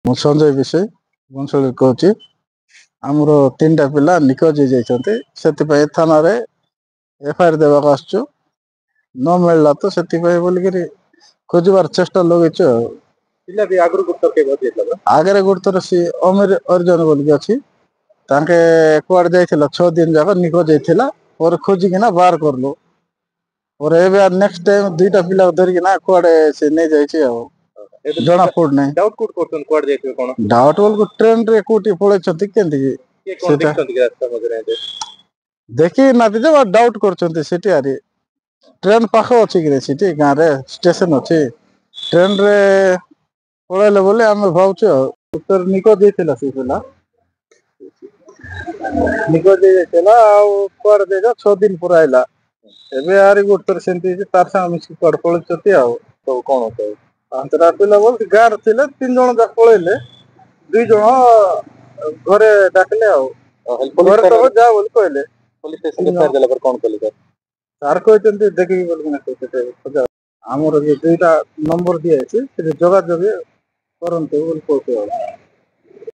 ମୁଁ ସଞ୍ଜୟ ବିଷୟ ବଂଶଳି କହୁଛି। ଆମର 3ଟା ପିଲା ନିଖୋଜ ହେଇଯାଇଛନ୍ତି, ସେଥିପାଇଁ ଥାନାରେ ଏଫଆଇଆର ଦେବାକୁ ଆସୁଛୁ। ନ ମିଳିଲା ତ ସେଥିପାଇଁ ବୋଲିକିରି ଖୋଜିବାର ଚେଷ୍ଟା ଲଗେଇଛୁ ଆଉ। ପିଲା ବି ଆଗରୁ ଗୁରୁତର କେବେ ହେଇଥିଲା? ଆଗରେ ଗୁରୁତର ସେ ଅମିର ଅର୍ଜନ ବୋଲିକି ଅଛି, ତାଙ୍କେ କୁଆଡେ ଯାଇଥିଲା 6 ଦିନ ଯାକ ନିଖୋଜ ହେଇଥିଲା। ପରେ ଖୋଜିକିନା ବାହାର କରଲୁ। ପରେ ଏବେ ନେକ୍ସଟ ଟାଇମ 2ଟା ପିଲା ଧରିକିନା କୁଆଡେ ସେ ନେଇଯାଇଛି ଆଉ ଜଣା ପଡୁନାହିଁ। ଡାଉଟ କୋଉଠି କରୁଛନ୍ତି କୁଆଡେ ଯାଇଥିବେ କଣ? ଡାଉଟ ବେଳକୁ ଟ୍ରେନରେ କୋଉଠି ପଳେଇଛନ୍ତି କେମିତି କିଏ କଣ ସେଟା ଦେଖିଛନ୍ତି କି ରାସ୍ତା ମଝିରେ ଏମିତି? ଦେଖି ନାହାନ୍ତି ଯେ ଡାଉଟ କରୁଛନ୍ତି। ସେଠି ଆରି ଟ୍ରେନ ପାଖ ଅଛି କି ସେଠି ଗାଁରେ ଷ୍ଟେସନ ଅଛି, ଟ୍ରେନରେ ପଳେଇଲେ ବୋଲି ଆମେ ଭାବୁଛୁ ଆଉ। ଉତ୍ତର ନିଖୋଜ ହେଇଥିଲା ସେ ପିଲା, ନିଖୋଜ ହେଇଯାଇଥିଲା ଆଉ କୁଆଡେ ଯାଇଥିଲା 6 ଦିନ ପରେ ଆଇଲା। ଏବେ ଆହୁରି ଗୋଟେ ଥର ସେମିତି ହେଇଛି, ତାର ସାଙ୍ଗେ ମିଶିକି କୁଆଡେ ପଳେଇଛନ୍ତି ଆଉ। ସବୁ କଣ ସବୁ 5ଟା ପିଲା ବୋଲି ଗାଁରେ ଥିଲେ, 3 ଜଣ ଯାକ ପଳେଇଲେ, 2 ଜଣ ଘରେ ଡାକିଲେ ଆଉ। ଘରେ ତ ଯା ବୋଲି କହିଲେ। ପୋଲିସ ଷ୍ଟେସନରେ ଛାଡି ଦେଲା ପରେ କଣ କଲେ ସାର୍? ସାର୍ କହିଛନ୍ତି ଦେଖିକି ବୋଲିକିନା ଆମର 2ଟା ନମ୍ବର ଦିଆଯାଇଛି, ସେଠି ଯୋଗାଯୋଗ କରନ୍ତୁ ବୋଲି କହୁଛୁ ଆଉ।